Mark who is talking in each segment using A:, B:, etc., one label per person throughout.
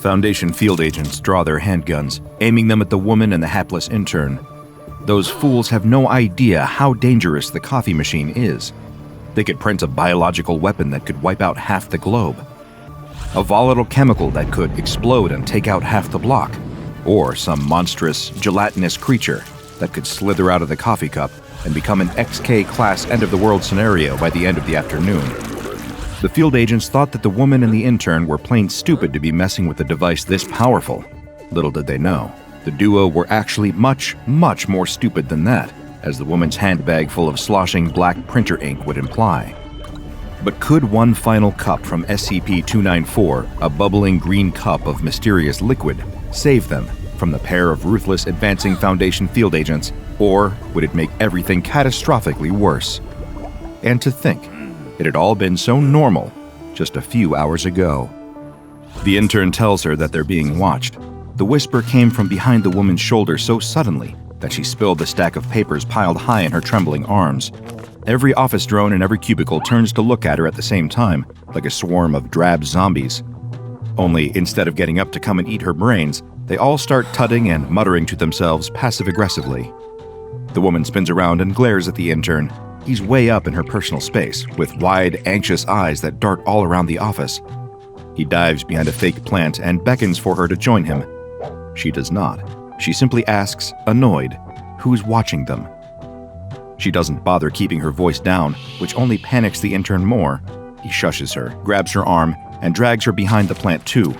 A: Foundation field agents draw their handguns, aiming them at the woman and the hapless intern. Those fools have no idea how dangerous the coffee machine is. They could print a biological weapon that could wipe out half the globe. A volatile chemical that could explode and take out half the block. Or some monstrous, gelatinous creature that could slither out of the coffee cup and become an XK class end-of-the-world scenario by the end of the afternoon. The field agents thought that the woman and the intern were plain stupid to be messing with a device this powerful. Little did they know, the duo were actually much, much more stupid than that, as the woman's handbag full of sloshing black printer ink would imply. But could one final cup from SCP-294, a bubbling green cup of mysterious liquid, save them from the pair of ruthless advancing Foundation field agents, or would it make everything catastrophically worse? And to think, it had all been so normal just a few hours ago. The intern tells her that they're being watched. The whisper came from behind the woman's shoulder so suddenly that she spilled the stack of papers piled high in her trembling arms. Every office drone in every cubicle turns to look at her at the same time, like a swarm of drab zombies. Only instead of getting up to come and eat her brains, they all start tutting and muttering to themselves passive-aggressively. The woman spins around and glares at the intern. He's way up in her personal space, with wide, anxious eyes that dart all around the office. He dives behind a fake plant and beckons for her to join him. She does not. She simply asks, annoyed, who's watching them. She doesn't bother keeping her voice down, which only panics the intern more. He shushes her, grabs her arm, and drags her behind the plant too.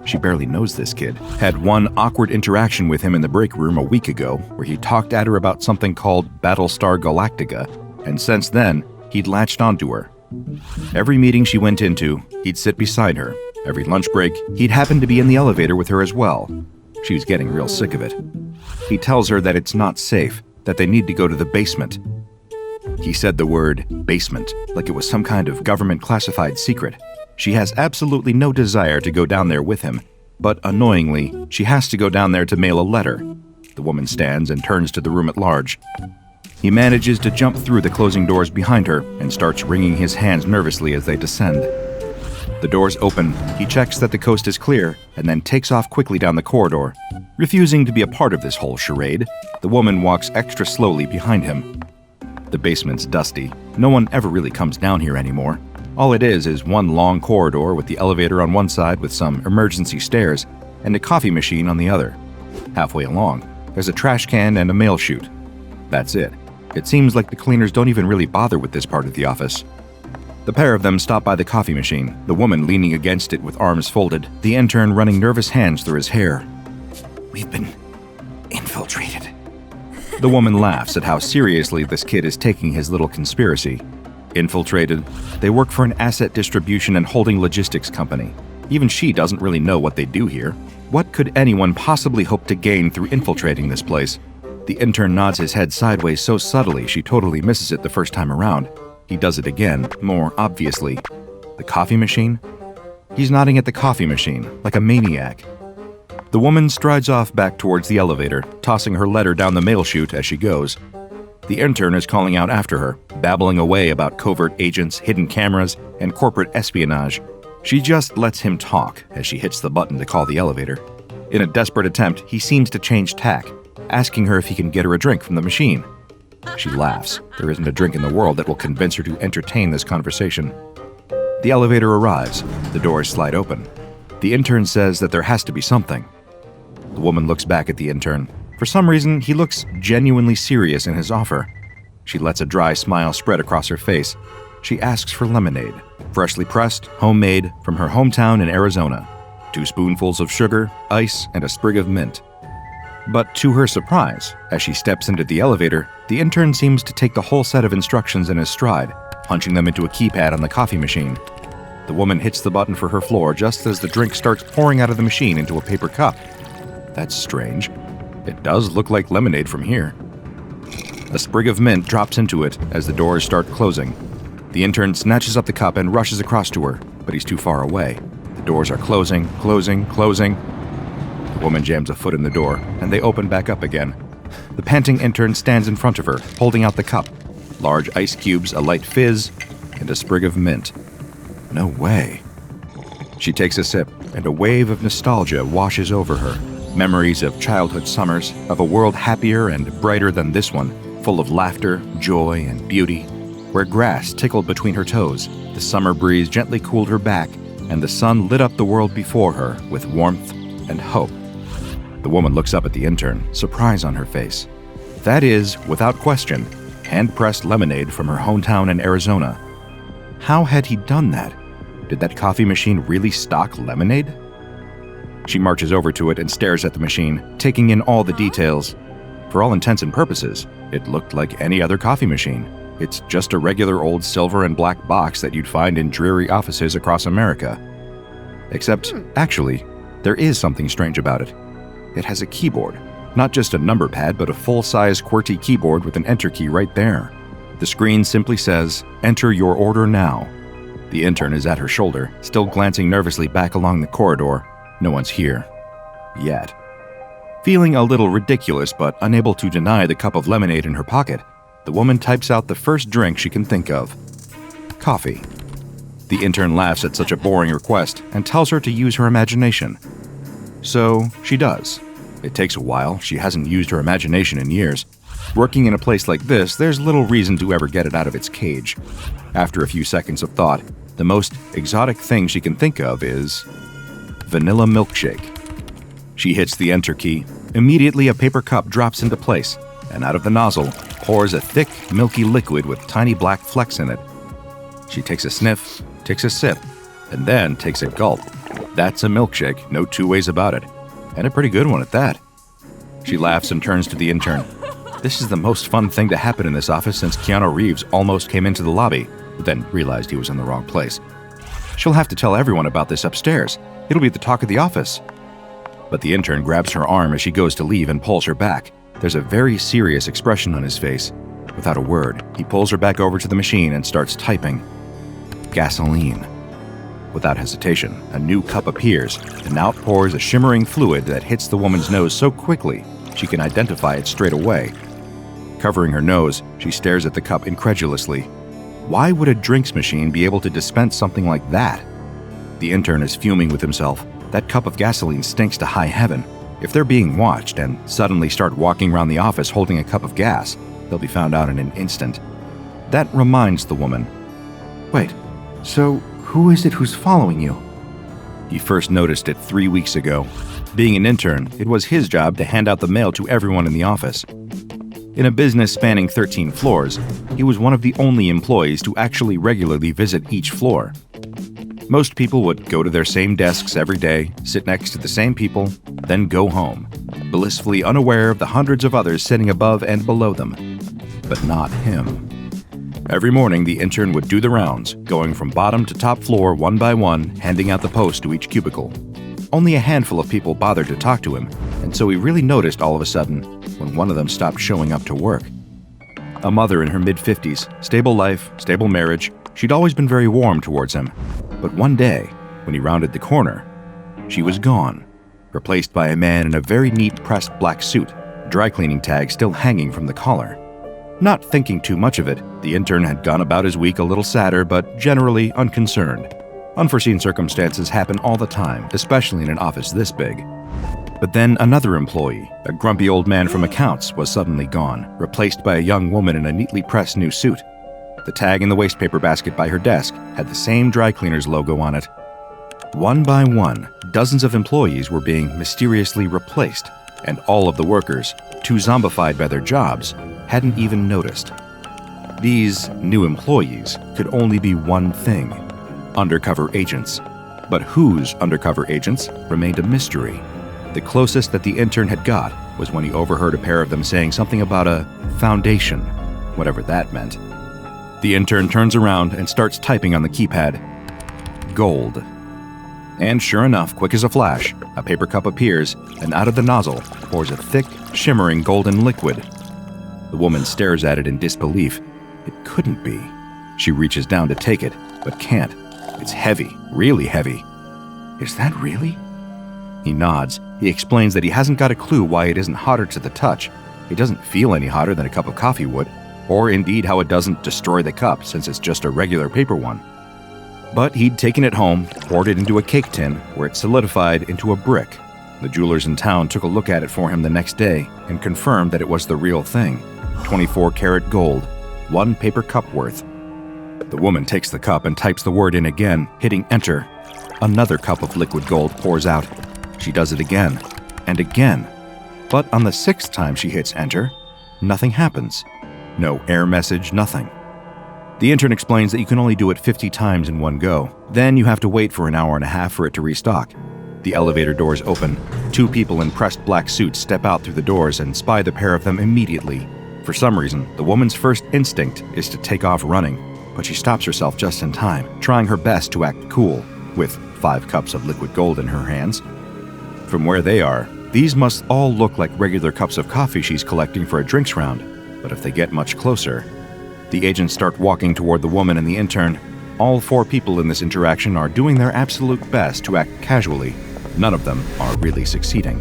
A: She barely knows this kid. Had one awkward interaction with him in the break room a week ago, where he talked at her about something called Battlestar Galactica, and since then, he'd latched onto her. Every meeting she went into, he'd sit beside her. Every lunch break, he'd happen to be in the elevator with her as well. She was getting real sick of it. He tells her that it's not safe, that they need to go to the basement. He said the word basement like it was some kind of government classified secret. She has absolutely no desire to go down there with him, but annoyingly, she has to go down there to mail a letter. The woman stands and turns to the room at large. He manages to jump through the closing doors behind her and starts wringing his hands nervously as they descend. The doors open, he checks that the coast is clear, and then takes off quickly down the corridor. Refusing to be a part of this whole charade, the woman walks extra slowly behind him. The basement's dusty. No one ever really comes down here anymore. All it is one long corridor with the elevator on one side with some emergency stairs and a coffee machine on the other. Halfway along, there's a trash can and a mail chute. That's it. It seems like the cleaners don't even really bother with this part of the office. The pair of them stop by the coffee machine, the woman leaning against it with arms folded, the intern running nervous hands through his hair. "We've been infiltrated." The woman laughs at how seriously this kid is taking his little conspiracy. Infiltrated? They work for an asset distribution and holding logistics company. Even she doesn't really know what they do here. What could anyone possibly hope to gain through infiltrating this place? The intern nods his head sideways so subtly she totally misses it the first time around. He does it again, more obviously. The coffee machine? He's nodding at the coffee machine, like a maniac. The woman strides off back towards the elevator, tossing her letter down the mail chute as she goes. The intern is calling out after her, babbling away about covert agents, hidden cameras, and corporate espionage. She just lets him talk as she hits the button to call the elevator. In a desperate attempt, he seems to change tack, asking her if he can get her a drink from the machine. She laughs. There isn't a drink in the world that will convince her to entertain this conversation. The elevator arrives. The doors slide open. The intern says that there has to be something. The woman looks back at the intern. For some reason, he looks genuinely serious in his offer. She lets a dry smile spread across her face. She asks for lemonade, freshly pressed, homemade, from her hometown in Arizona. 2 spoonfuls of sugar, ice, and a sprig of mint. But to her surprise, as she steps into the elevator, the intern seems to take the whole set of instructions in his stride, punching them into a keypad on the coffee machine. The woman hits the button for her floor just as the drink starts pouring out of the machine into a paper cup. That's strange. It does look like lemonade from here. A sprig of mint drops into it as the doors start closing. The intern snatches up the cup and rushes across to her, but he's too far away. The doors are closing. The woman jams a foot in the door, and they open back up again. The panting intern stands in front of her, holding out the cup. Large ice cubes, a light fizz, and a sprig of mint. No way. She takes a sip and a wave of nostalgia washes over her. Memories of childhood summers, of a world happier and brighter than this one, full of laughter, joy, and beauty, where grass tickled between her toes, the summer breeze gently cooled her back, and the sun lit up the world before her with warmth and hope. The woman looks up at the intern, surprise on her face. That is, without question, hand-pressed lemonade from her hometown in Arizona. How had he done that? Did that coffee machine really stock lemonade? She marches over to it and stares at the machine, taking in all the details. For all intents and purposes, it looked like any other coffee machine. It's just a regular old silver and black box that you'd find in dreary offices across America. Except, actually, there is something strange about it. It has a keyboard. Not just a number pad, but a full-size QWERTY keyboard with an enter key right there. The screen simply says, "Enter your order now." The intern is at her shoulder, still glancing nervously back along the corridor. No one's here. Yet. Feeling a little ridiculous but unable to deny the cup of lemonade in her pocket, the woman types out the first drink she can think of. Coffee. The intern laughs at such a boring request and tells her to use her imagination. So, she does. It takes a while, she hasn't used her imagination in years. Working in a place like this, there's little reason to ever get it out of its cage. After a few seconds of thought, the most exotic thing she can think of is vanilla milkshake. She hits the enter key. Immediately a paper cup drops into place, and out of the nozzle pours a thick, milky liquid with tiny black flecks in it. She takes a sniff, takes a sip, and then takes a gulp. That's a milkshake, no two ways about it. And a pretty good one at that. She laughs and turns to the intern. This is the most fun thing to happen in this office since Keanu Reeves almost came into the lobby, but then realized he was in the wrong place. She'll have to tell everyone about this upstairs. It'll be the talk of the office. But the intern grabs her arm as she goes to leave and pulls her back. There's a very serious expression on his face. Without a word, he pulls her back over to the machine and starts typing. Gasoline. Without hesitation, a new cup appears and out pours a shimmering fluid that hits the woman's nose so quickly she can identify it straight away. Covering her nose, she stares at the cup incredulously. Why would a drinks machine be able to dispense something like that? The intern is fuming with himself. That cup of gasoline stinks to high heaven. If they're being watched and suddenly start walking around the office holding a cup of gas, they'll be found out in an instant. That reminds the woman. Wait, so who is it who's following you? He first noticed it 3 weeks ago. Being an intern, it was his job to hand out the mail to everyone in the office. In a business spanning 13 floors, he was one of the only employees to actually regularly visit each floor. Most people would go to their same desks every day, sit next to the same people, then go home, blissfully unaware of the hundreds of others sitting above and below them. But not him. Every morning, the intern would do the rounds, going from bottom to top floor one by one, handing out the post to each cubicle. Only a handful of people bothered to talk to him, and so he really noticed all of a sudden when one of them stopped showing up to work. A mother in her mid-50s, stable life, stable marriage, she'd always been very warm towards him. But one day, when he rounded the corner, she was gone, replaced by a man in a very neat pressed black suit, dry cleaning tag still hanging from the collar. Not thinking too much of it, the intern had gone about his week a little sadder, but generally unconcerned. Unforeseen circumstances happen all the time, especially in an office this big. But then another employee, a grumpy old man from accounts, was suddenly gone, replaced by a young woman in a neatly pressed new suit. The tag in the wastepaper basket by her desk had the same dry cleaner's logo on it. One by one, dozens of employees were being mysteriously replaced, and all of the workers, too zombified by their jobs, hadn't even noticed. These new employees could only be one thing: undercover agents. But whose undercover agents remained a mystery. The closest that the intern had got was when he overheard a pair of them saying something about a foundation, whatever that meant. The intern turns around and starts typing on the keypad. Gold. And sure enough, quick as a flash, a paper cup appears, and out of the nozzle pours a thick, shimmering golden liquid. The woman stares at it in disbelief. It couldn't be. She reaches down to take it, but can't. It's heavy, really heavy. Is that really? He nods. He explains that he hasn't got a clue why it isn't hotter to the touch. It doesn't feel any hotter than a cup of coffee would, or indeed how it doesn't destroy the cup since it's just a regular paper one. But he'd taken it home, poured it into a cake tin, where it solidified into a brick. The jewelers in town took a look at it for him the next day and confirmed that it was the real thing. 24-karat gold, 1 paper cup worth. The woman takes the cup and types the word in again, hitting enter. Another cup of liquid gold pours out. She does it again and again. But on the 6th time she hits enter, nothing happens. No error message, nothing. The intern explains that you can only do it 50 times in one go. Then you have to wait for an hour and a half for it to restock. The elevator doors open. 2 people in pressed black suits step out through the doors and spy the pair of them immediately. For some reason, the woman's first instinct is to take off running, but she stops herself just in time, trying her best to act cool, with 5 cups of liquid gold in her hands. From where they are, these must all look like regular cups of coffee she's collecting for a drinks round, but if they get much closer... The agents start walking toward the woman and the intern. All 4 people in this interaction are doing their absolute best to act casually. None of them are really succeeding.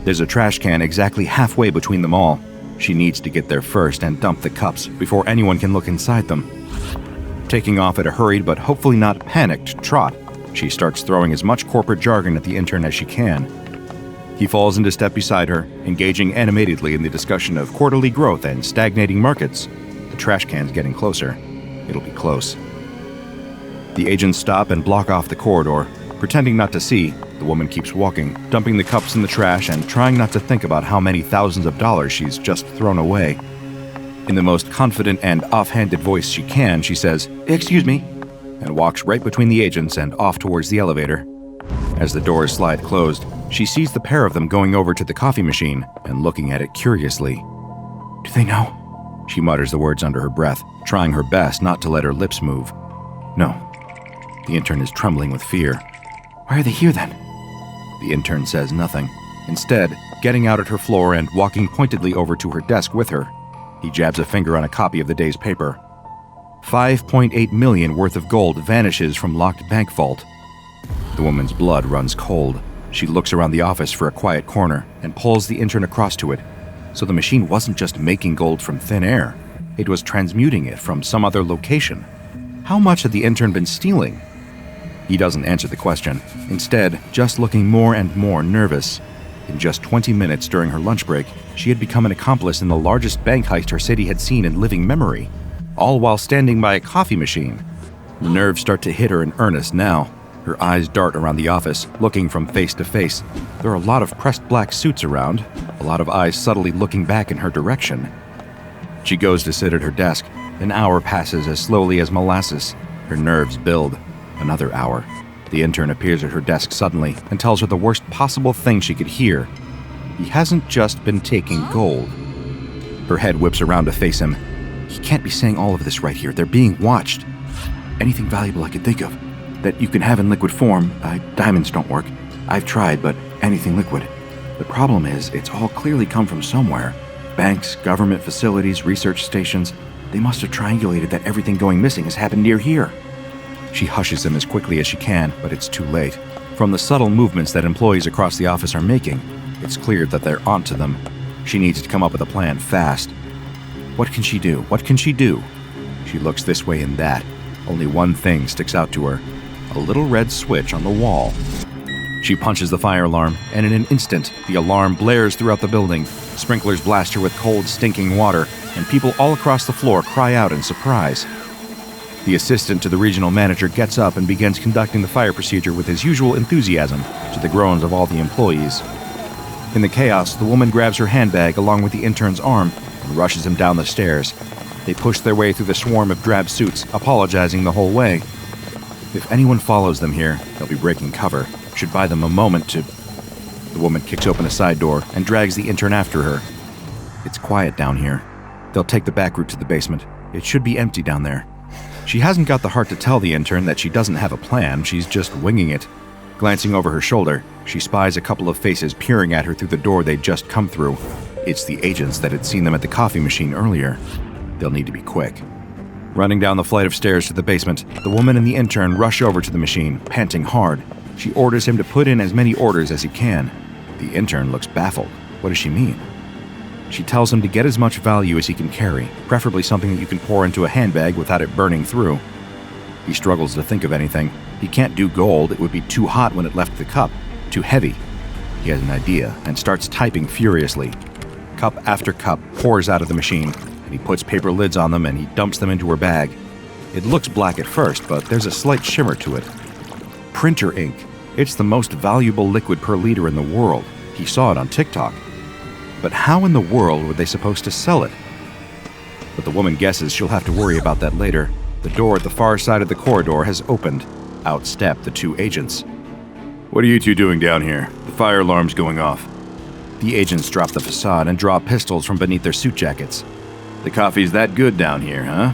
A: There's a trash can exactly halfway between them all. She needs to get there first and dump the cups before anyone can look inside them. Taking off at a hurried but hopefully not panicked trot, she starts throwing as much corporate jargon at the intern as she can. He falls into step beside her, engaging animatedly in the discussion of quarterly growth and stagnating markets. The trash can's getting closer. It'll be close. The agents stop and block off the corridor. Pretending not to see, the woman keeps walking, dumping the cups in the trash and trying not to think about how many thousands of dollars she's just thrown away. In the most confident and offhanded voice she can, she says, "Excuse me," and walks right between the agents and off towards the elevator. As the doors slide closed, she sees the pair of them going over to the coffee machine and looking at it curiously. "Do they know?" She mutters the words under her breath, trying her best not to let her lips move. "No." The intern is trembling with fear. "Why are they here then?" The intern says nothing. Instead, getting out at her floor and walking pointedly over to her desk with her, he jabs a finger on a copy of the day's paper. 5.8 million worth of gold vanishes from locked bank vault. The woman's blood runs cold. She looks around the office for a quiet corner and pulls the intern across to it. So the machine wasn't just making gold from thin air. It was transmuting it from some other location. How much had the intern been stealing? He doesn't answer the question, instead just looking more and more nervous. In just 20 minutes during her lunch break, she had become an accomplice in the largest bank heist her city had seen in living memory, all while standing by a coffee machine. Nerves start to hit her in earnest now. Her eyes dart around the office, looking from face to face. There are a lot of pressed black suits around, a lot of eyes subtly looking back in her direction. She goes to sit at her desk. An hour passes as slowly as molasses. Her nerves build. Another hour. The intern appears at her desk suddenly and tells her the worst possible thing she could hear. He hasn't just been taking gold. Her head whips around to face him. He can't be saying all of this right here. They're being watched. Anything valuable I could think of that you can have in liquid form. Diamonds don't work. I've tried, but anything liquid. The problem is, it's all clearly come from somewhere. Banks, government facilities, research stations. They must have triangulated that everything going missing has happened near here. She hushes him as quickly as she can, but it's too late. From the subtle movements that employees across the office are making, it's clear that they're onto them. She needs to come up with a plan fast. What can she do? What can she do? She looks this way and that. Only one thing sticks out to her. A little red switch on the wall. She punches the fire alarm, and in an instant, the alarm blares throughout the building. Sprinklers blast her with cold, stinking water, and people all across the floor cry out in surprise. The assistant to the regional manager gets up and begins conducting the fire procedure with his usual enthusiasm, to the groans of all the employees. In the chaos, the woman grabs her handbag along with the intern's arm and rushes him down the stairs. They push their way through the swarm of drab suits, apologizing the whole way. If anyone follows them here, they'll be breaking cover. Should buy them a moment to... The woman kicks open a side door and drags the intern after her. It's quiet down here. They'll take the back route to the basement. It should be empty down there. She hasn't got the heart to tell the intern that she doesn't have a plan. She's just winging it. Glancing over her shoulder, she spies a couple of faces peering at her through the door they'd just come through. It's the agents that had seen them at the coffee machine earlier. They'll need to be quick. Running down the flight of stairs to the basement, the woman and the intern rush over to the machine, panting hard. She orders him to put in as many orders as he can. The intern looks baffled. What does she mean? She tells him to get as much value as he can carry, preferably something that you can pour into a handbag without it burning through. He struggles to think of anything. He can't do gold, it would be too hot when it left the cup, too heavy. He has an idea and starts typing furiously. Cup after cup pours out of the machine, and he puts paper lids on them and he dumps them into her bag. It looks black at first, but there's a slight shimmer to it. Printer ink. It's the most valuable liquid per liter in the world. He saw it on TikTok. But how in the world were they supposed to sell it? But the woman guesses she'll have to worry about that later. The door at the far side of the corridor has opened. Out step the two agents. "What are you two doing down here? The fire alarm's going off." The agents drop the facade and draw pistols from beneath their suit jackets. "The coffee's that good down here, huh?"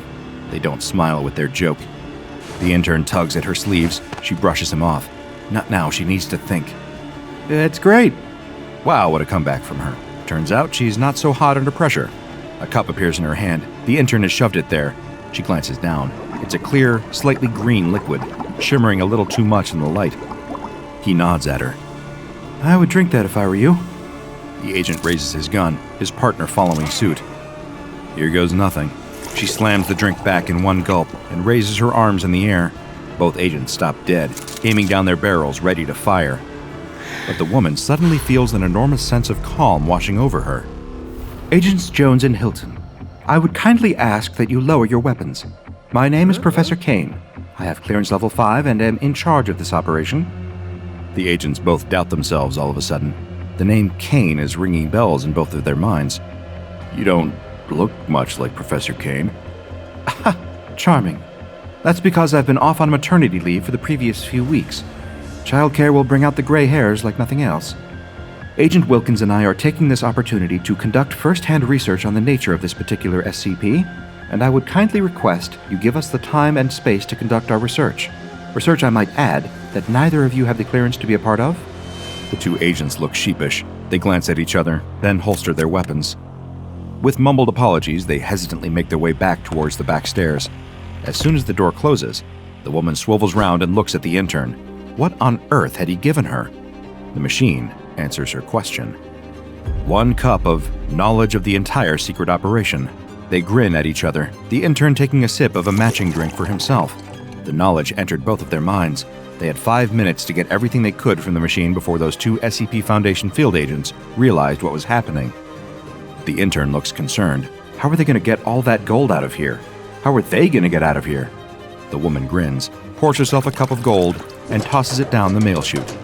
A: They don't smile with their joke. The intern tugs at her sleeves. She brushes him off. Not now, she needs to think. "It's great." Wow, what a comeback from her. Turns out she's not so hot under pressure. A cup appears in her hand. The intern has shoved it there. She glances down. It's a clear, slightly green liquid, shimmering a little too much in the light. He nods at her. "I would drink that if I were you." The agent raises his gun, his partner following suit. Here goes nothing. She slams the drink back in one gulp and raises her arms in the air. Both agents stop dead, aiming down their barrels, ready to fire. But the woman suddenly feels an enormous sense of calm washing over her.
B: "Agents Jones and Hilton, I would kindly ask that you lower your weapons. My name is Professor Kane. I have clearance level 5 and am in charge of this operation."
A: The agents both doubt themselves all of a sudden. The name Kane is ringing bells in both of their minds. "You don't look much like Professor Kane."
B: "Ha! Charming. That's because I've been off on maternity leave for the previous few weeks. Childcare will bring out the gray hairs like nothing else. Agent Wilkins and I are taking this opportunity to conduct first-hand research on the nature of this particular SCP, and I would kindly request you give us the time and space to conduct our research. Research, I might add, that neither of you have the clearance to be a part of."
A: The two agents look sheepish. They glance at each other, then holster their weapons. With mumbled apologies, they hesitantly make their way back towards the back stairs. As soon as the door closes, the woman swivels round and looks at the intern. What on earth had he given her? The machine answers her question. 1 cup of knowledge of the entire secret operation. They grin at each other, the intern taking a sip of a matching drink for himself. The knowledge entered both of their minds. They had 5 minutes to get everything they could from the machine before those 2 SCP Foundation field agents realized what was happening. The intern looks concerned. How are they going to get all that gold out of here? How are they going to get out of here? The woman grins, pours herself a cup of gold, and tosses it down the mail chute.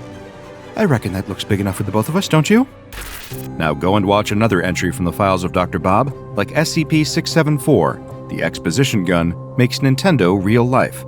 B: "I reckon that looks big enough for the both of us, don't you?"
A: Now go and watch another entry from the files of DrBob, like SCP-674, the exposition gun makes Nintendo real life.